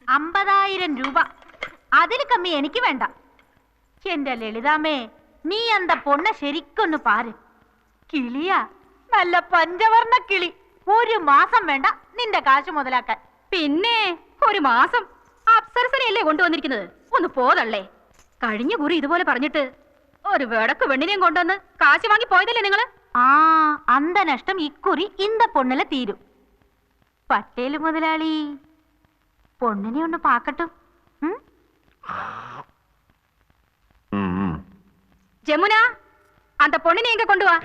50,000 രൂപ. അതിൽ കമ്മി എനിക്ക് വേണ്ട. എന്റെ ലളിതാമേ, നീ എന്താ പൊണ്ണ ശരിക്കൊന്ന് പാര്. കിളിയാ, നല്ല പഞ്ചവർണ്ണ കിളി. 1 മാസം വേണ്ട നിന്റെ കാശ് മുതലാക്കാൻ. പിന്നെ 1 മാസം അപ്സരസനെയല്ലേ കൊണ്ടുവന്നിരിക്കുന്നത്? ഒന്ന് പോതല്ലേ. കഴിഞ്ഞ കുറി ഇതുപോലെ പറഞ്ഞിട്ട് ഒരു വേടക്ക് പെണ്ണിനെയും കൊണ്ടുവന്ന് കാശ് വാങ്ങി പോയതല്ലേ നിങ്ങള്? അന്ത നഷ്ടം ഇക്കുറി ഇന്ത പൊണ്ണിലെ തീരും. പട്ടേല് മുതലാളി പൊണ്ണിനെ ഒന്ന് പാക്കട്ടും. ജമുന, അന്ത പൊണ്ണിനെ എങ്ക കൊണ്ടുവാ.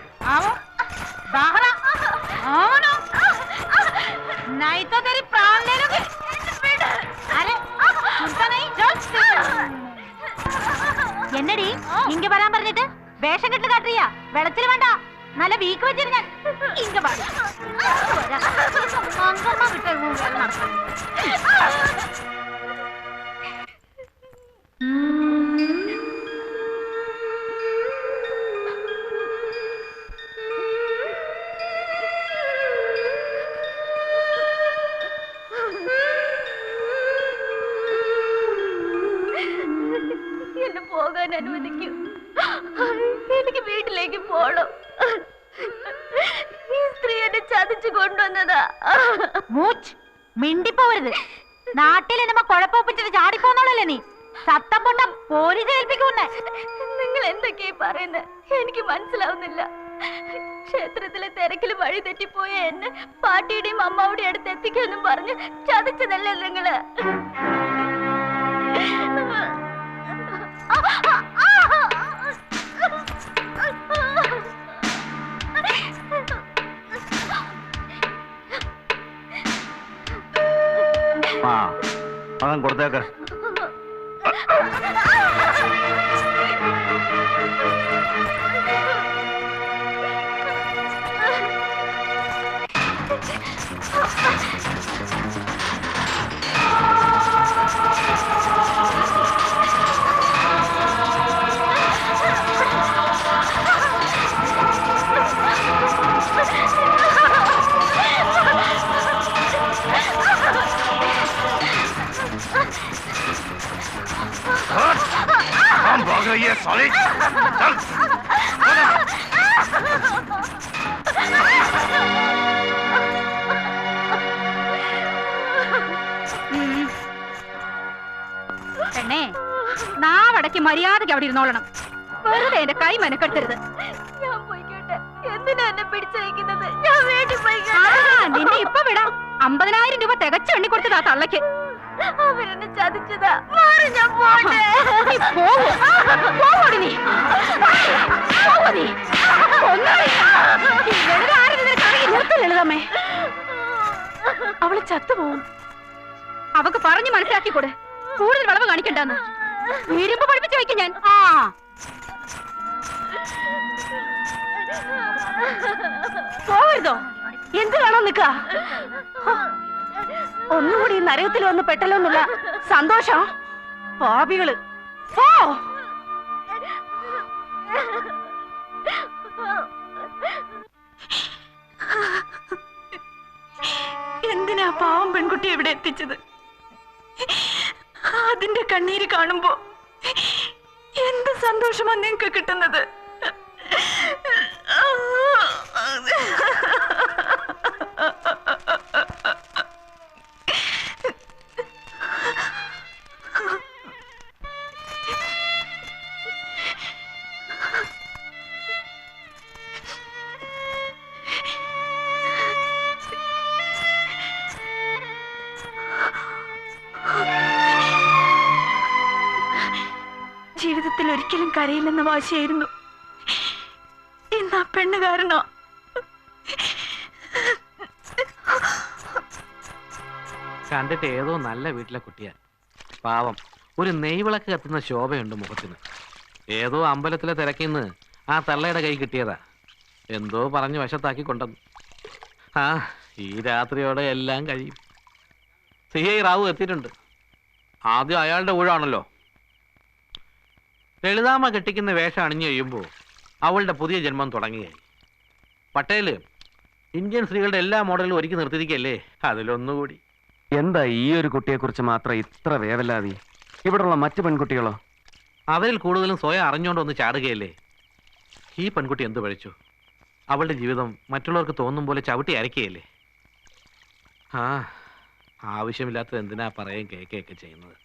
എന്നടി ഇങ്ങ വരാൻ പറഞ്ഞിട്ട് വേഷം കെട്ട് കാട്ടിയാ? വെളച്ചിൽ വേണ്ട, നല്ല വീക്ക് വെച്ചിരുന്ന ഇങ്ങ എന്നെ പോകാൻ അനുവദിക്കൂ. എനിക്ക് വീട്ടിലേക്ക് പോണം. ഈ സ്ത്രീ എന്നെ ചതിച്ചു കൊണ്ടുവന്നതാ. മിണ്ടിപ്പോവരുത്. നാട്ടിൽ നമ്മ കുഴപ്പപ്പിച്ചിട്ട് ചാടിപ്പോന്നോളല്ലേ നീ? സത്തം പൊട്ട പോലീസ് ഏൽപ്പിക്കൂന്നെ. നിങ്ങൾ എന്തൊക്കെയാ പറയുന്നത്? എനിക്ക് മനസ്സിലാവുന്നില്ല. ക്ഷേത്രത്തിലെ തിരക്കിൽ വഴി തെറ്റിപ്പോയ എന്നെ പാട്ടിയുടെയും അമ്മാവുടെയും അടുത്ത് എത്തിക്കാനും പറഞ്ഞ് ചതിച്ചതല്ലേ നിങ്ങള്? പണം കൊടുത്തേക്ക്. ये साले चल പെണ്ണേ, നാവടക്കി മര്യാദയ്ക്ക് അവിടെ ഇരുന്നോളണം. വെറുതെ എന്റെ കൈ മെനക്കെടുത്തരുത്. ഞാൻ പോയിക്കോട്ടെ. എന്തിനാ എന്നെ പിടിച്ചയക്കുന്നത്? ഞാൻ വീട്ടിൽ പോയിക്കോട്ടെ. നിന്നെ ഇപ്പൊ വിടാം. 50,000 രൂപ തികച്ചു എണ്ണി കൊടുത്തതാ തള്ളക്ക്. അവരെന്നെ ചതിച്ചതാ. മാറി, ഞാൻ പോട്ടെ. ലളിതമ്മേ, അവള് ചത്തുപോകും. അവക്ക് പറഞ്ഞു മനസ്സിലാക്കിക്കൂടെ? കൂടുതൽ വളവ് കാണിക്കണ്ടെന്ന് വീരുമ്പ് പഠിപ്പിച്ചു വയ്ക്കും ഞാൻ. പോവരുതോ? എന്ത് വേണോ നിക്ക? ഒന്നുകൂടി നരകത്തിൽ വന്ന് പെട്ടല്ലോ എന്നുള്ള സന്തോഷം. പാപികള് പോ. എന്തിനാ പാവം പെൺകുട്ടി എവിടെ എത്തിച്ചത്? അതിന്റെ കണ്ണീര് കാണുമ്പോ എന്ത് സന്തോഷമാണ് നിങ്ങൾക്ക് കിട്ടുന്നത്? ജീവിതത്തിൽ ഒരിക്കലും കരയില്ലെന്ന വാശിയായിരുന്നു. ഇന്ന് ആ പെണ്ണ് കാരണോ? കണ്ടിട്ട് ഏതോ നല്ല വീട്ടിലെ കുട്ടിയാ. പാവം, ഒരു നെയ്വിളക്ക് കത്തുന്ന ശോഭയുണ്ട് മുഖത്തിന്. ഏതോ അമ്പലത്തിലെ തിരക്കിന്ന് ആ തള്ളയുടെ കൈ കിട്ടിയതാ. എന്തോ പറഞ്ഞ് വശത്താക്കി കൊണ്ടുവന്നു. ഈ രാത്രിയോടെ എല്ലാം കഴിയും. CI റാവു എത്തിയിട്ടുണ്ട്. ആദ്യം അയാളുടെ ഊഴാണല്ലോ. ലളിതാമ്മ കെട്ടിക്കുന്ന വേഷം അണിഞ്ഞു കഴിയുമ്പോൾ അവളുടെ പുതിയ ജന്മം തുടങ്ങിയായി. പട്ടേല് ഇന്ത്യൻ സ്ത്രീകളുടെ എല്ലാ മോഡലും ഒരുക്കി നിർത്തിയിരിക്കല്ലേ, അതിലൊന്നുകൂടി. എന്താ ഈ ഒരു കുട്ടിയെ കുറിച്ച് മാത്രം ഇത്ര വേവലാതി? ഇവിടെയുള്ള മറ്റു പെൺകുട്ടികളോ? അവരിൽ കൂടുതലും സ്വയം അറിഞ്ഞുകൊണ്ട് ഒന്ന് ചാടുകയല്ലേ. ഈ പെൺകുട്ടി എന്ത് പഴിച്ചു? അവളുടെ ജീവിതം മറ്റുള്ളവർക്ക് തോന്നും പോലെ ചവിട്ടി അരക്കുകയല്ലേ. ആവശ്യമില്ലാത്തത് എന്തിനാ പറയുകയും കേൾക്കുകയൊക്കെ ചെയ്യുന്നത്.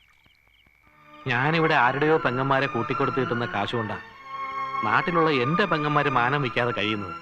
ഞാനിവിടെ ആരുടെയോ പെങ്ങന്മാരെ കൂട്ടിക്കൊടുത്ത് കിട്ടുന്ന കാശുകൊണ്ടാ നാട്ടിലുള്ള എൻ്റെ പെങ്ങന്മാര് മാനം വയ്ക്കാതെ കഴിയുന്നത്.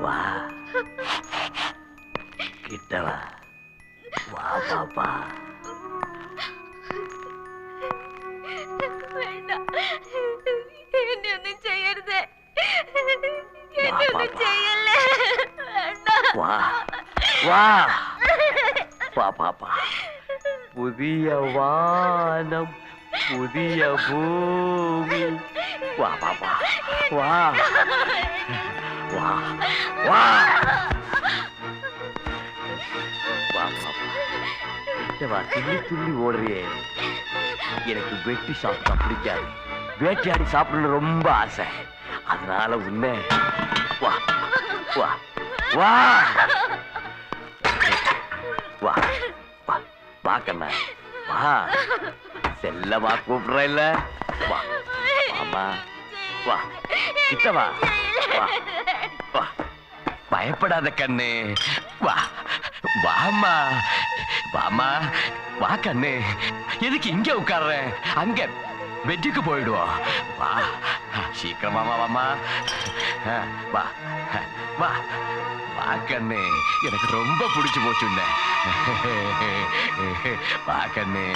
വാ കിട്ടവാ വാ പാപ്പാ. വേണ്ട, എന്നെ ഒന്നും ചെയ്യരുത്, എന്നെ ഒന്നും ചെയ്യല്ലേ. വേണ്ട. വാ വാ വാ പാപ്പാ. പുതിയ വാനം പുതിയ ഭൂമി. വാ പാപ്പാ വാ വാ വാ வா பாப்பா கிட்ட வா. துள்ளி துள்ளி ஓடுறியே. எனக்கு வெட்டி சாப்பிட்டா பிடிக்காது, வேட்டையாடி சாப்பிடணும்னு ரொம்ப ஆசை. அதனால உன்னை வா வா வா வா வா வா கண்ணா வா. செல்லமா கூப்பிடுற இல்ல? வா மாமா வா கிட்ட வா வா வா. பயப்படாத கண்ணு. வா வாமா வாமா வா கண்ணு. எதுக்கு இங்க உட்கார்ற? அங்க பெட்டுக்கு போயிடுவோம். வா சீக்கிரமாமா வாமா. வா வா வா கண்ணு. எனக்கு ரொம்ப பிடிச்சு போச்சு. வா கண்ணு.